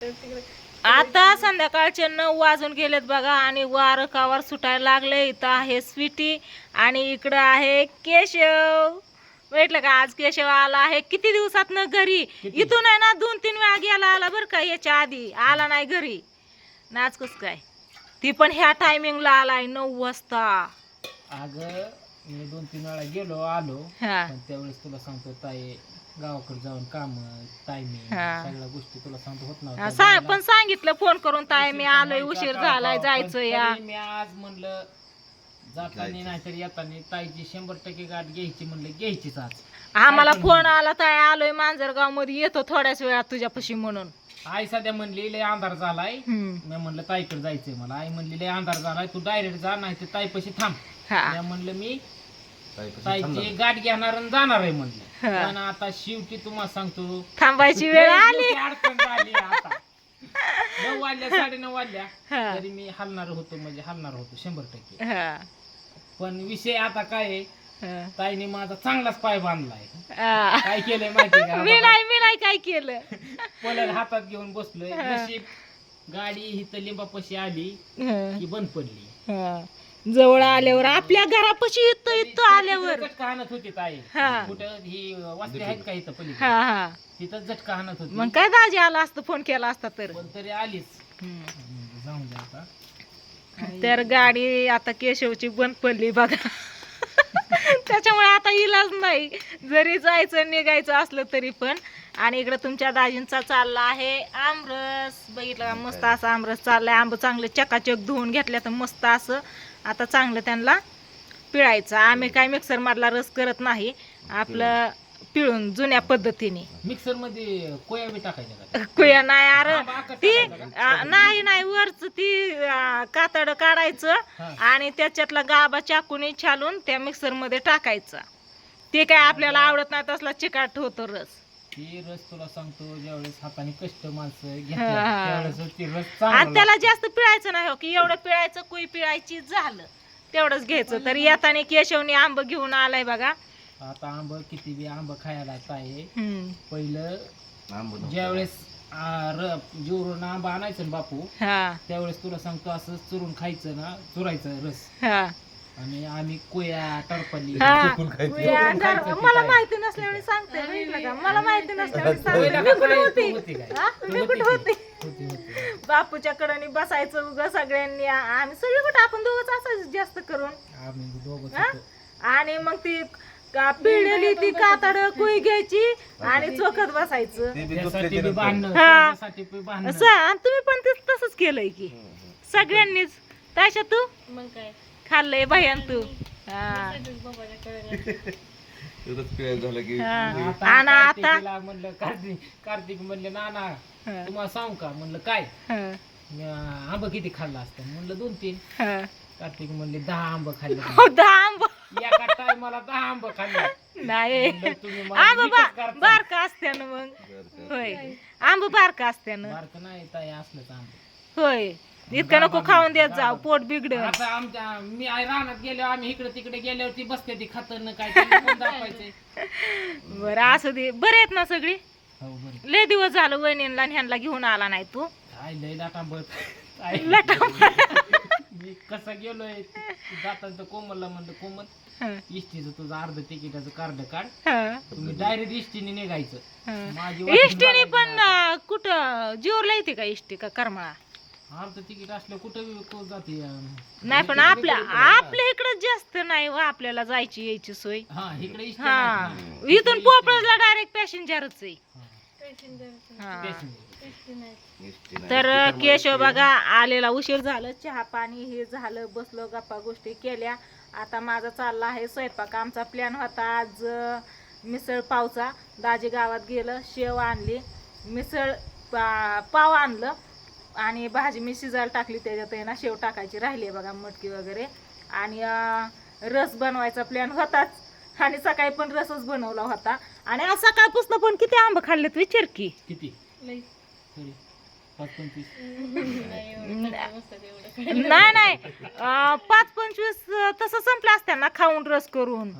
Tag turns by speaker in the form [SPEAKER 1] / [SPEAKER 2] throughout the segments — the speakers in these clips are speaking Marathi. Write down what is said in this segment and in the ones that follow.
[SPEAKER 1] आता संध्याकाळचे 9 वाजून गेलेत बघा आणि वारं कावर सुटायला लागले. इथं आहे स्वीटी आणि इकडं आहे केशव. भेटलं का? आज केशव आला आहे किती दिवसात न घरी. इथून आहे ना 2-3 वेळा गेला आला बरं का. याच्या आधी आला नाही घरी. नाच कस काय ती पण ह्या टायमिंगला आलाय 9 वाजता.
[SPEAKER 2] अगं मी 2-3 वेळा गेलो आलो पण त्यावेळेस तुला सांगतो ताई गावाकडे जाऊन काम टायमिंग सगळ्या गोष्टी तुला सांगतो होत नव्हत्या.
[SPEAKER 1] पण सांगितलं फोन करून ताई मी आलोय उशीर झालाय जायचं या.
[SPEAKER 2] मी आज म्हणलं जाताना नाहीतर येताना ताईची 100% गाठ घ्यायची म्हणलं घ्यायचीच आज.
[SPEAKER 1] आम्हाला फोन आला ताई आलोय मांजरगाव मध्ये येतो थोड्याच वेळात तुझ्यापाशी म्हणून.
[SPEAKER 2] आई सध्या म्हणली लय अंधार झालाय. मी म्हणलं ताईकडे जायचंय मला. आई म्हणली लय अंधार झालाय तू डायरेक्ट जा नाही तर ताईपाशी थांब. मी म्हणलं मी ताईची गाठ घेणार आणि जाणार आहे म्हणलं. पण आता शेवटी तुम्हाला सांगतो
[SPEAKER 1] थांबायची वेळ आली.
[SPEAKER 2] अडचण झाली आता 9 वाजल्या 9:30 वाजल्या तरी मी हलणार होतो म्हणजे हलणार होतो 100%. पण विषय आता काय आहे ताईने माझा चांगलाच पाय बांधलाय. काय केलंय माहिती का?
[SPEAKER 1] मी नाही काय केलं.
[SPEAKER 2] पलट हातात घेऊन बसलोय. नशीब गाडी इथं लिंबापाशी आली की बंद पडली.
[SPEAKER 1] जवळ आल्यावर आपल्या घरापाशी इथं आल्यावर
[SPEAKER 2] झटका हाणत होती ताई. कुठं ही वाजते आहेत का इथं पली तिथं झटका हाणत होती.
[SPEAKER 1] मग काय दाजी आला असतं फोन केला असता तर.
[SPEAKER 2] पण तरी आलीच. जाऊन द्या आता.
[SPEAKER 1] तर गाडी आता केशवची बंद पडली बघा. त्याच्यामुळे आता इलाज नाही जरी जायचं निघायचं असलं तरी पण. आणि इकडं तुमच्या दाजींचा चालला आहे आमरस. बघितलं का मस्त असं आमरस चाललाय. आंब चांगले चकाचक धुवून घेतल्या तर मस्त असं आता चांगलं त्यांना पिळायचं. आम्ही काय मिक्सर मधला रस करत नाही आपलं पिळून जुन्या पद्धतीने.
[SPEAKER 2] मिक्सर मध्ये कोया बी टाकायच्या
[SPEAKER 1] कुया नाही अरे ती नाही वरच ती कातड काढायचं आणि त्याच्यातला गाबा चाकून छालून त्या मिक्सर मध्ये टाकायचं. ते काय आपल्याला आवडत नाही तसला चिकाट होतो रस.
[SPEAKER 2] ती रस तुला सांगतो ज्यावेळेस हाताने कष्ट माणसं त्यावेळेस ती रस
[SPEAKER 1] आणि त्याला जास्त पिळायचं नाही हो की एवढं पिळायचं कुई पिळायची झालं तेवढंच घ्यायचं. तर येताना केशवने आंब घेऊन आलाय बघा.
[SPEAKER 2] आता आंब किती बी आंब खायला आहे. पहिलं ज्यावेळेस जोरून आंब आणायचं ना बापू त्यावेळेस तुला सांगतो असं चुरून खायचं ना चुरायचं रस. आणि आम्ही कोया टरपली
[SPEAKER 1] मला माहिती नसल्यामुळे सांगते. मला माहिती नसल्यामुळे होती बापूच्या कडे बसायचं उगा सगळ्यांनी. आम्ही सगळे कुठं आपण दोघंच असायचं जास्त करून. आणि मग ती पिळलेली ती कातड कुई घ्यायची आणि चोखत बसायचं. तुम्ही पण तसंच केलंय की सगळ्यांनीच. तशा तू मग काय खाल्लंय भयान तू. आणि आता
[SPEAKER 2] म्हणलं कार्तिक म्हणले नाना तुम्हाला सांगू का म्हणलं काय आंब किती खाल्ला असतं म्हणलं 2-3. कार्तिक म्हणले 10 आंब खाल्ले.
[SPEAKER 1] 10 आंब
[SPEAKER 2] एका टायमाला 10 आंब खाल्ले
[SPEAKER 1] नाही. आंब बारका असत्यानं मग होय आंब बारका असत्यानं
[SPEAKER 2] बारक नाही ताई असलंच आंब
[SPEAKER 1] होय. इतकं नको खाऊन देत जाऊ पोट बिघड.
[SPEAKER 2] आता आमच्या मी रानात गेलो आम्ही इकडे तिकडे गेल्यावर ती बसते ती खातर न काय दाखवायचंय.
[SPEAKER 1] बरं असं दे. बरे आहेत ना सगळी? लय दिवस झालं वहिनीला ह्यांना घेऊन आला नाही तू.
[SPEAKER 2] लय मी कसा गेलोय जाताना तर कोमलला म्हणलं कोमल इष्टीचं तुझं अर्ध तिकिटाचं कार्ड काढ तुम्ही डायरेक्ट इष्टीने निघायचं. माझी
[SPEAKER 1] इष्टीने पण कुठं जीवला येते का इष्टी का करमाळा?
[SPEAKER 2] अर्ध तिकीट असलं कुठं जाते
[SPEAKER 1] नाही पण आपल्या इकडे जास्त नाही व आपल्याला जायची यायची सोय. इथून पोपळला डायरेक्ट पॅसेंजरच आहे. तर केशव बघा आलेला उशीर झालं. चहा पाणी हे झालं बसलो गप्पा गोष्टी केल्या. आता माझा चालला आहे स्वयंपाक. आमचा प्लॅन होता आज मिसळ पावचा. दाजी गावात गेलं शेव आणली मिसळ पाव आणलं आणि भाजी मी शिजायला टाकली. त्याच्यात आहे ना शेव टाकायची राहिली आहे बघा मटकी वगैरे. आणि रस बनवायचा प्लॅन होताच आणि सकाळी पण रसच बनवला होता. आणि आज सकाळपासून पण किती आंब खाल्लेत विचार की.
[SPEAKER 2] किती
[SPEAKER 1] नाही 5-25 तसं संपलं असत्यानं खाऊन रस करून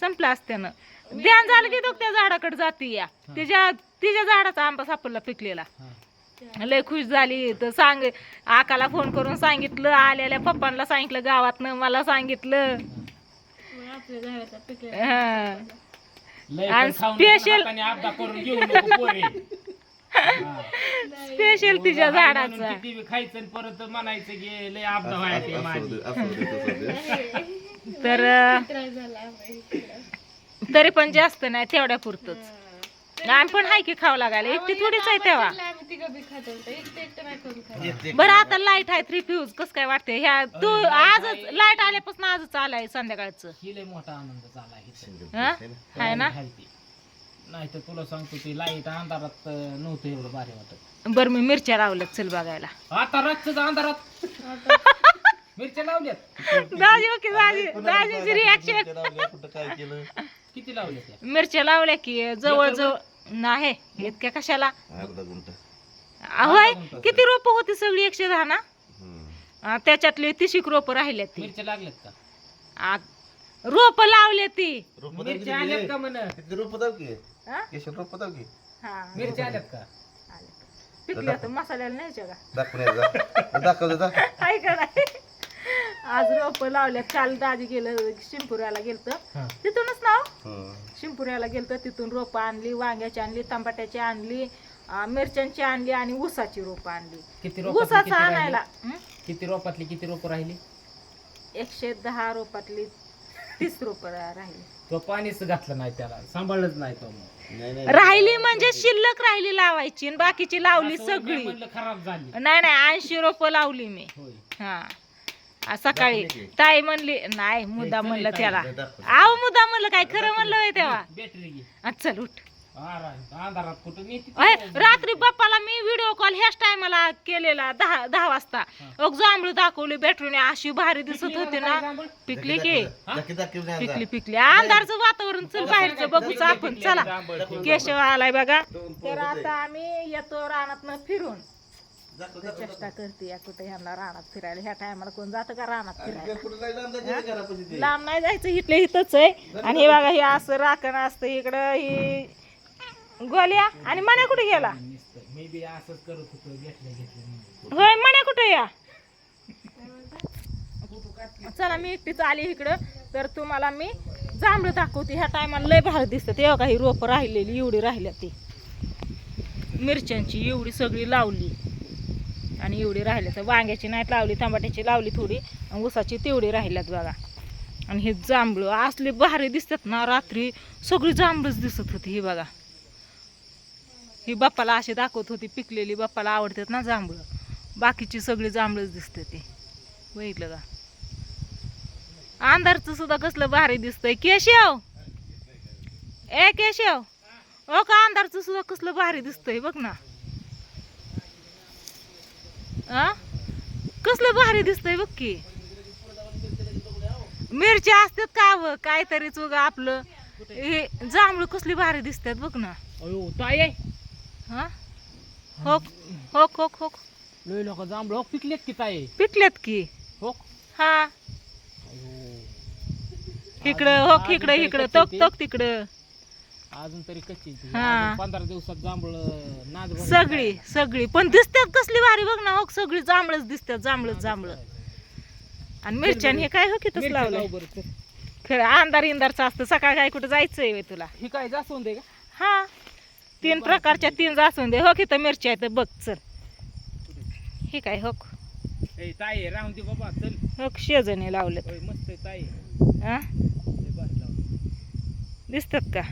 [SPEAKER 1] संपलं असत्यानं. ध्यान झालं की तो त्या झाडाकडे जाते या तिच्या झाडाचा आंबा सापडला पिकलेला. लय खुश झाली. तर सांग आकाला फोन करून सांगितलं, आलेल्या पप्पांना सांगितलं, गावातनं मला सांगितलं. हा. आणि स्पेशल स्पेशल तिच्या झाडाचा
[SPEAKER 2] खायचं परत म्हणायचं की लय आपदा व्हायची माझी.
[SPEAKER 1] तर तरी पण जास्त नाही, तेवढ्या पुरतच. आम्ही पण हाय की खावं लागायला, एकटी थोडीच आहे तेव्हा. बरं आता लाईट आहे 3 फ्यूज, कसं काय वाटतंय ह्या तू आजच लाईट आल्यापासून आजच आलाय संध्याकाळचं.
[SPEAKER 2] लय मोठा आनंद झाला
[SPEAKER 1] हा आहे ना.
[SPEAKER 2] नाही तर तुला सांगतो ती लाईट अंधारात नव्हतं एवढं भारी वाटत.
[SPEAKER 1] बरं मी मिरच्या लावल्यात, चल बघायला.
[SPEAKER 2] आता रातच अंधारात मिरच्या लावल्यात.
[SPEAKER 1] दाजीची रिॲक्शन.
[SPEAKER 2] किती लावल्यात?
[SPEAKER 1] मिरच्या लावल्या की जवळजवळ नाही इतक्या कशाला. होय किती रोप होती सगळी 110 ना. त्याच्यातले 30 रोप राहिल्यात.
[SPEAKER 2] मिरच्या लागल्यात का?
[SPEAKER 1] रोप लावले ती.
[SPEAKER 2] मिरच्या आल्यात का म्हण? मिरच्या आल्यात का?
[SPEAKER 1] पिकल्या तर मसाल्याला नाही काय कराय. आज रोप लावल्यात. काल दाजी गेलं शिंपुऱ्याला गेलत, तिथूनच नाव शिंपुऱ्याला गेलत. तिथून रोप आणली, वांग्याची आणली, टमाट्याची आणली, मिरच्यांची आणली आणि ऊसाची रोप आणली.
[SPEAKER 2] किती
[SPEAKER 1] ऊसाचं आणायला
[SPEAKER 2] किती रोपातली किती रोप राहिली?
[SPEAKER 1] 110 रोपातली 30 रोप राहिली.
[SPEAKER 2] तो पाणीच घातलं नाही, त्याला सांभाळलंच नाही तो.
[SPEAKER 1] राहिली म्हणजे शिल्लक राहिली लावायची आणि बाकीची लावली सगळी.
[SPEAKER 2] खराब झाली.
[SPEAKER 1] नाही 80 रोप लावली मी. हा सकाळी ताई म्हणली नाही, मुद्दा म्हणलं त्याला. आव मुद्दा म्हणलं काय खरं म्हणलं होय तेव्हा.
[SPEAKER 2] बॅटरी
[SPEAKER 1] चल उठ.
[SPEAKER 2] अंधारात कुठं
[SPEAKER 1] रात्री बाप्पाला मी व्हिडिओ कॉल ह्याच टायमाला केलेला 10 वाजता. जांभळं दाखवली बॅटरीने, अशी भारी दिसत होती ना. पिकली की पिकली. अंधारचं वातावरण, चल बाहेरचं बघूच आपण. चला केशव आलाय बघा. तर आता आम्ही येतो रानातनं फिरून. चेष्टा करते कुठे ह्यांना रानात फिरायला. ह्या टायमाला कोण जातं का रानात फिरायला? लांब नाही जायचं, इथल्या इथंच आहे. आणि हे बघा हे असं राखण असतं इकडं. ही गोल्या आणि मण्या कुठे गेला? होय मण्या कुठे या. चला मी एकटीच आली इकडं. तर तुम्हाला मी जांभळं दाखवते. ह्या टायमाला लय भारी दिसतं. तेव्हा काही रोप राहिलेली एवढी राहिल्या. ती मिरच्यांची एवढी सगळी लावली आणि एवढी राहिल्या. तर वांग्याची नाही लावली, टमाट्याची लावली थोडी, आणि ऊसाची तेवढी राहिल्यात बघा. आणि हे जांभळं असले भारी दिसतात ना. रात्री सगळी जांभळच दिसत होती. ही बघा, ही बाप्पाला अशी दाखवत होती पिकलेली. बाप्पाला आवडतात ना जांभळं. बाकीची सगळी जांभळच दिसते. ते बघितलं का. अंधारचं सुद्धा कसलं भारी दिसतंय. केशव ए केशव, हो का अंधारचं सुद्धा कसलं भारी दिसतंय बघ ना. कसलं भारी दिसतंय बघ की. मिरच्या असतात का व काहीतरी चुगा आपलं. हे जांभळं कसली भारी दिसतात बघ ना. हा होक होक होक होक
[SPEAKER 2] लय लोक जांभळं पिकलेत की ताई.
[SPEAKER 1] पिकलेत की.
[SPEAKER 2] हो
[SPEAKER 1] हा इकडं होक, इकडं इकडं तोक तोक तिकडं.
[SPEAKER 2] अजून तरी कच्ची.
[SPEAKER 1] हा
[SPEAKER 2] 15 दिवसात जांभळं नाद
[SPEAKER 1] सगळी सगळी पण दिसतात कसली भारी बघ ना. हो सगळी जांभळच दिसतात. जांभळं आणि मिरच्यान हे काय हो की तसं लावलं. खरं अंधार इंधारचं असतं. सकाळ काय कुठं जायचंय तुला.
[SPEAKER 2] हे काय जास्वंद आहे का?
[SPEAKER 1] हा 3 प्रकारच्या 3 जास्वंद हो की. तर मिरच्या आहेत बघ. चल हे काय हो
[SPEAKER 2] ताई राहून दे बाबा. चल
[SPEAKER 1] हो शेजने लावलेत.
[SPEAKER 2] मस्त ताई.
[SPEAKER 1] दिसतात का?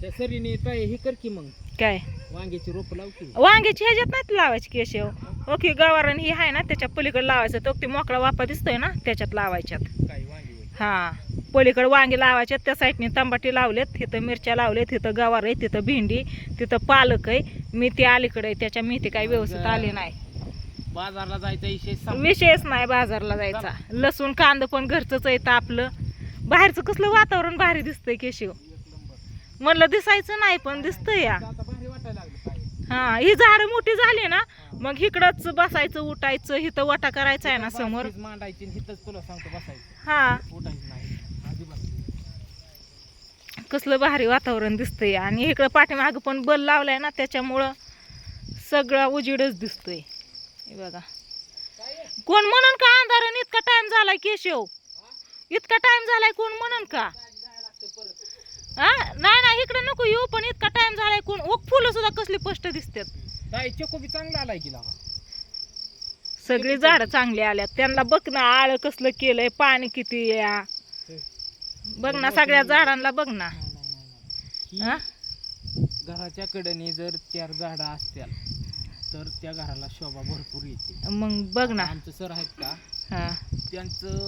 [SPEAKER 2] त्या सरीने ताई हे कर की मग
[SPEAKER 1] काय
[SPEAKER 2] वांग्याची रोप लावते.
[SPEAKER 1] वांग्याची ह्याच्यात नाही लावायची केशव. ओके गवारण ही आहे ना त्याच्या पलीकडे लावायचं. तो ते मोकळा वापा दिसतोय ना त्याच्यात लावायच्यात.
[SPEAKER 2] काय वांगी?
[SPEAKER 1] हा पलीकडे वांगी लावायच्यात. त्या साईडने तंबाटी लावलेत. तिथं मिरच्या लावलेत. तिथं गवार आहे. तिथं भेंडी, तिथं पालक आहे. मेथी अलीकडे आहे. त्याच्या मेथी काही व्यवस्थित आली नाही.
[SPEAKER 2] बाजारला जायचा
[SPEAKER 1] विषयच नाही बाजारला जायचा. लसूण कांदा पण घरचंच आहे आपलं. बाहेरचं कसलं वातावरण भारी दिसतंय केशव. म्हणलं दिसायचं नाही पण दिसतंय या. हा ही झाडं मोठी झाली ना मग इकडंच बसायचं, उठायचं. इथं वाटा करायचा आहे ना समोर
[SPEAKER 2] मांडायची. तुला सांगतो बसायचं.
[SPEAKER 1] हा
[SPEAKER 2] उठायचं नाही.
[SPEAKER 1] कसलं भारी वातावरण दिसतंय. आणि इकडं पाठीमागं पण बल लावलाय ना त्याच्यामुळं सगळा उजेडच दिसतोय. हे बघा, कोण म्हणून का अंधाराने इतका टाइम झालाय केशव, इतका टाइम झालाय कोण म्हणून का? हा नाही नाही इकडे नको येऊ, पण इतका टाइम झालाय कोण. फुलं सुद्धा कसली स्पष्ट दिसतात.
[SPEAKER 2] ताई चको बी चांगला आलाय की लागा.
[SPEAKER 1] सगळी झाडं चांगली आल्यात. त्यांना बघ ना आळ कसलं केलंय, पाणी किती या बघ ना, सगळ्या झाडांना बघ ना. हा?
[SPEAKER 2] घराच्या कडेने जर 4 झाडं असतील तर त्या घराला शोभा भरपूर येते.
[SPEAKER 1] मग बघ ना,
[SPEAKER 2] आमचं सर आहेत का,
[SPEAKER 1] हा
[SPEAKER 2] त्यांचं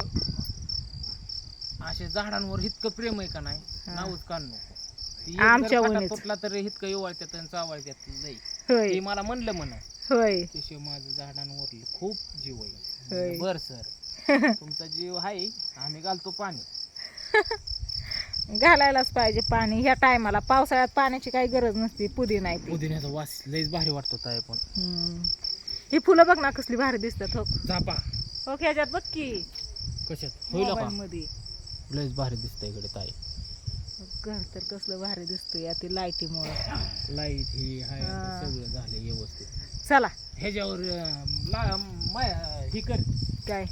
[SPEAKER 2] अशा झाडांवर इतकं प्रेम आहे का नाही, नावच काढ नको.
[SPEAKER 1] आमच्या
[SPEAKER 2] तुटला तर इतकं येवळत्यात आणि चावळत्यात लई.
[SPEAKER 1] होय
[SPEAKER 2] ते मला म्हणलं म्हणा,
[SPEAKER 1] होय
[SPEAKER 2] त्याशिवाय माझं झाडांवर खूप जीव आहे.
[SPEAKER 1] होय.
[SPEAKER 2] बर सर, तुमचा जीव आहे, आम्ही घालतो पाणी.
[SPEAKER 1] घालायलाच पाहिजे पाणी ह्या टायमाला. पावसाळ्यात पाण्याची काही गरज नसते. पुदिना आहे ती.
[SPEAKER 2] पुदिन्याचा वास लईच भारी वाटतो ताई. पण
[SPEAKER 1] ही फुलं बघ ना कसली भारी दिसतात. हो
[SPEAKER 2] चापा
[SPEAKER 1] हो ह्याच्यात बघ की
[SPEAKER 2] कशात होईल का,
[SPEAKER 1] मध्ये
[SPEAKER 2] लईच भारी दिसतंय इकडे ताई.
[SPEAKER 1] घर तर कसलं भारी दिसतंय या ती लाईटीमुळे.
[SPEAKER 2] लाईट ही हाय, सगळं झालं व्यवस्थित.
[SPEAKER 1] चला
[SPEAKER 2] ह्याच्यावर ही कर
[SPEAKER 1] काय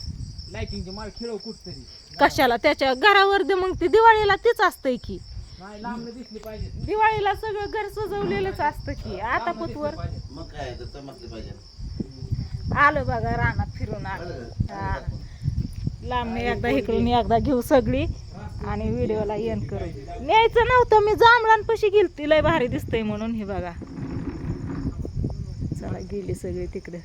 [SPEAKER 2] लाईटिंगची माळ खेळव कुठतरी.
[SPEAKER 1] कशाला त्याच्या घरावर दे, मग ती दिवाळीला तीच असतंय की.
[SPEAKER 2] नाही लांब दिसली पाहिजे.
[SPEAKER 1] दिवाळीला सगळं घर सजवलेलंच असतं की. आता पुतवर
[SPEAKER 3] मग काय तर चमकली पाहिजे.
[SPEAKER 1] आलं बघा रानात फिरून आलं. हा लांब एकदा इकडून एकदा घेऊ सगळी आणि व्हिडिओला एंड करू. न्यायचं नव्हतं मी, जांभळांपाशी गेलती लय भारी दिसतंय म्हणून. हे बघा चला गेली सगळी तिकडे.